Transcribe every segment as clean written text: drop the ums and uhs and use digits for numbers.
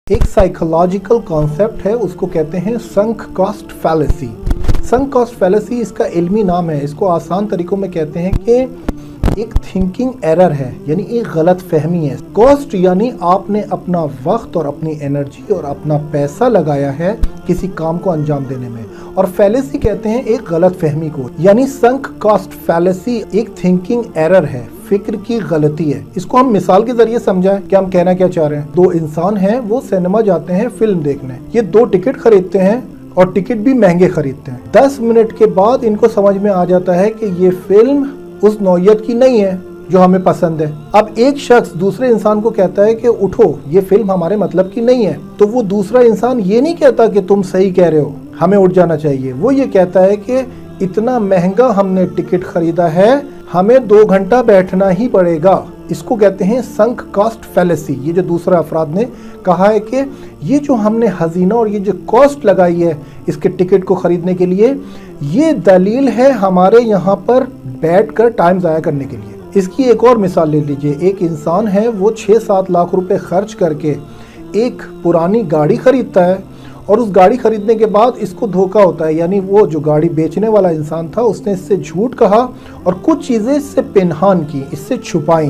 ایک psychological concept ہے، اس کو کہتے ہیں سنک کاسٹ فیلیسی۔ سنک کاسٹ فیلیسی اس کا علمی نام ہے۔ اس کو آسان طریقوں میں کہتے ہیں کہ ایک تھنکنگ ایرر ہے، یعنی ایک غلط فہمی ہے۔ کاسٹ یعنی آپ نے اپنا وقت اور اپنی انرجی اور اپنا پیسہ لگایا ہے کسی کام کو انجام دینے میں، اور فیلیسی کہتے ہیں ایک غلط فہمی کو، یعنی سنک کاسٹ فیلیسی ایک تھنکنگ ایرر ہے، فکر کی غلطی ہے۔ اس کو ہم مثال کے ذریعے سمجھائیں کہ ہم کہنا کیا چاہ رہے ہیں۔ دو انسان ہیں، وہ سینما جاتے ہیں فلم دیکھنے، یہ 2 ٹکٹ خریدتے ہیں اور ٹکٹ بھی مہنگے خریدتے ہیں۔ 10 منٹ کے بعد ان کو سمجھ میں آ جاتا ہے کہ یہ فلم اس نوعیت کی نہیں ہے جو ہمیں پسند ہے۔ اب ایک شخص دوسرے انسان کو کہتا ہے کہ اٹھو، یہ فلم ہمارے مطلب کی نہیں ہے، تو وہ دوسرا انسان یہ نہیں کہتا کہ تم صحیح کہہ رہے ہو، ہمیں اٹھ جانا چاہیے۔ وہ یہ کہتا ہے کہ اتنا مہنگا ہم نے ٹکٹ خریدا ہے، ہمیں 2 گھنٹہ بیٹھنا ہی پڑے گا۔ اس کو کہتے ہیں سنک کاسٹ فیلیسی۔ یہ جو دوسرا افراد نے کہا ہے کہ یہ جو ہم نے ہزینہ اور یہ جو کاسٹ لگائی ہے اس کے ٹکٹ کو خریدنے کے لیے، یہ دلیل ہے ہمارے یہاں پر بیٹھ کر ٹائم ضائع کرنے کے لیے۔ اس کی ایک اور مثال لے لیجئے۔ ایک انسان ہے، وہ 6-7 لاکھ روپے خرچ کر کے ایک پرانی گاڑی خریدتا ہے، اور اس گاڑی خریدنے کے بعد اس کو دھوکا ہوتا ہے، یعنی وہ جو گاڑی بیچنے والا انسان تھا اس نے اس سے جھوٹ کہا اور کچھ چیزیں اس سے پنہان کی، اس سے چھپائیں،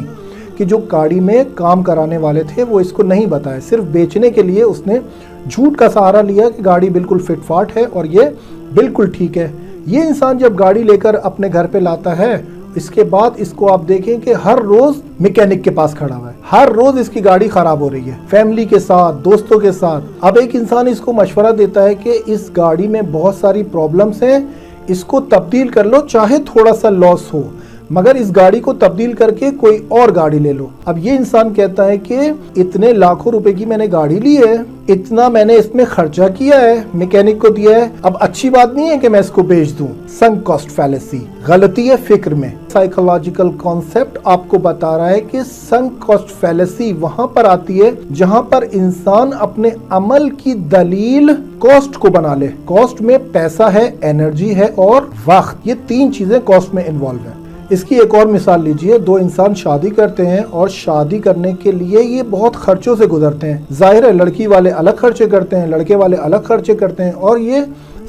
کہ جو گاڑی میں کام کرانے والے تھے وہ اس کو نہیں بتائے۔ صرف بیچنے کے لیے اس نے جھوٹ کا سہارا لیا کہ گاڑی بالکل فٹ فاٹ ہے اور یہ بالکل ٹھیک ہے۔ یہ انسان جب گاڑی لے کر اپنے گھر پہ لاتا ہے، اس کے بعد اس کو آپ دیکھیں کہ ہر روز میکینک کے پاس کھڑا ہوا ہے، ہر روز اس کی گاڑی خراب ہو رہی ہے، فیملی کے ساتھ، دوستوں کے ساتھ۔ اب ایک انسان اس کو مشورہ دیتا ہے کہ اس گاڑی میں بہت ساری پرابلمز ہیں، اس کو تبدیل کر لو، چاہے تھوڑا سا لاس ہو، مگر اس گاڑی کو تبدیل کر کے کوئی اور گاڑی لے لو۔ اب یہ انسان کہتا ہے کہ اتنے لاکھوں روپے کی میں نے گاڑی لی ہے، اتنا میں نے اس میں خرچہ کیا ہے، میکینک کو دیا ہے، اب اچھی بات نہیں ہے کہ میں اس کو بیچ دوں۔ سنک کاسٹ فیلیسی، غلطی ہے فکر میں۔ سائیکولوجیکل کانسیپٹ آپ کو بتا رہا ہے کہ سنک کاسٹ فیلیسی وہاں پر آتی ہے جہاں پر انسان اپنے عمل کی دلیل کاسٹ کو بنا لے۔ کاسٹ میں پیسہ ہے، انرجی ہے اور وقت، یہ 3 چیزیں کاسٹ میں انوالو ہیں۔ اس کی ایک اور مثال لیجئے۔ 2 انسان شادی کرتے ہیں اور شادی کرنے کے لیے یہ بہت خرچوں سے گزرتے ہیں۔ ظاہر ہے لڑکی والے الگ خرچے کرتے ہیں، لڑکے والے الگ خرچے کرتے ہیں، اور یہ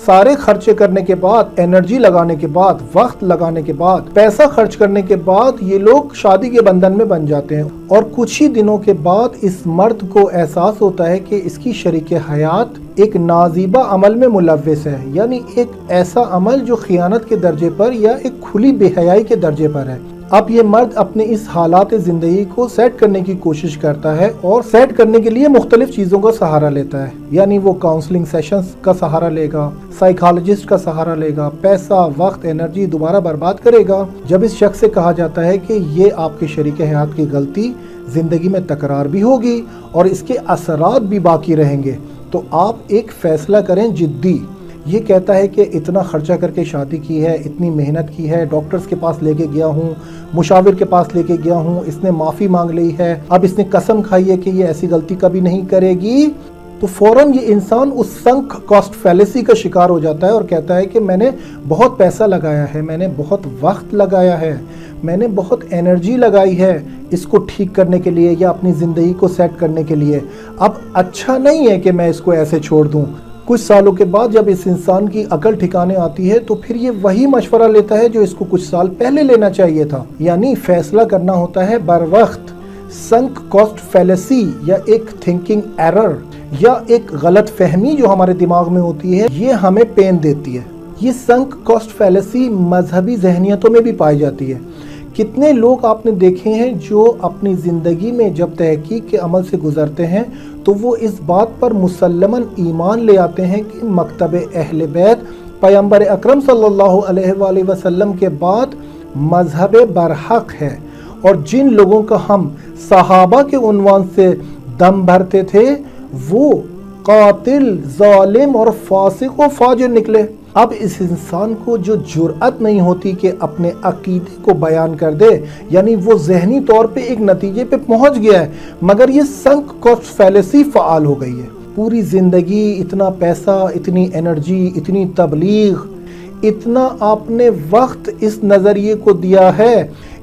سارے خرچے کرنے کے بعد، انرجی لگانے کے بعد، وقت لگانے کے بعد، پیسہ خرچ کرنے کے بعد یہ لوگ شادی کے بندھن میں بن جاتے ہیں، اور کچھ ہی دنوں کے بعد اس مرد کو احساس ہوتا ہے کہ اس کی شریک حیات ایک نازیبہ عمل میں ملوث ہے، یعنی ایک ایسا عمل جو خیانت کے درجے پر یا ایک کھلی بے حیائی کے درجے پر ہے۔ اب یہ مرد اپنے اس حالات زندگی کو سیٹ کرنے کی کوشش کرتا ہے، اور سیٹ کرنے کے لیے مختلف چیزوں کا سہارا لیتا ہے، یعنی وہ کاؤنسلنگ سیشنز کا سہارا لے گا، سائیکالوجسٹ کا سہارا لے گا، پیسہ، وقت، انرجی دوبارہ برباد کرے گا۔ جب اس شخص سے کہا جاتا ہے کہ یہ آپ کے شریک حیات کی غلطی، زندگی میں تکرار بھی ہوگی اور اس کے اثرات بھی باقی رہیں گے، تو آپ ایک فیصلہ کریں جدی۔ یہ کہتا ہے کہ اتنا خرچہ کر کے شادی کی ہے، اتنی محنت کی ہے، ڈاکٹرز کے پاس لے کے گیا ہوں، مشاور کے پاس لے کے گیا ہوں، اس نے معافی مانگ لی ہے، اب اس نے قسم کھائی ہے کہ یہ ایسی غلطی کبھی نہیں کرے گی، تو فوراً یہ انسان اس سنک کاسٹ فیلیسی کا شکار ہو جاتا ہے اور کہتا ہے کہ میں نے بہت پیسہ لگایا ہے، میں نے بہت وقت لگایا ہے، میں نے بہت انرجی لگائی ہے اس کو ٹھیک کرنے کے لیے یا اپنی زندگی کو سیٹ کرنے کے لیے، اب اچھا نہیں ہے کہ میں اس کو ایسے چھوڑ دوں۔ کچھ سالوں کے بعد جب اس انسان کی عقل ٹھکانے آتی ہے تو پھر یہ وہی مشورہ لیتا ہے جو اس کو کچھ سال پہلے لینا چاہیے تھا، یعنی فیصلہ کرنا ہوتا ہے بر وقت۔ سنک کاسٹ فیلیسی یا ایک تھنکنگ ایرر یا ایک غلط فہمی جو ہمارے دماغ میں ہوتی ہے، یہ ہمیں پین دیتی ہے۔ یہ سنک کاسٹ فیلیسی مذہبی ذہنیتوں میں بھی پائی جاتی ہے۔ کتنے لوگ آپ نے دیکھے ہیں جو اپنی زندگی میں جب تحقیق کے عمل سے گزرتے ہیں تو وہ اس بات پر مسلماً ایمان لے آتے ہیں کہ مکتب اہل بیت پیغمبر اکرم صلی اللہ علیہ وآلہ وسلم کے بعد مذہب برحق ہے، اور جن لوگوں کا ہم صحابہ کے عنوان سے دم بھرتے تھے وہ قاتل، ظالم اور فاسق و فاجر نکلے۔ اب اس انسان کو جو جرأت نہیں ہوتی کہ اپنے عقیدے کو بیان کر دے، یعنی وہ ذہنی طور پہ ایک نتیجے پہ پہنچ گیا ہے، مگر یہ سنک کاسٹ فیلیسی فعال ہو گئی ہے۔ پوری زندگی اتنا پیسہ، اتنی انرجی، اتنی تبلیغ، اتنا آپ نے وقت اس نظریے کو دیا ہے،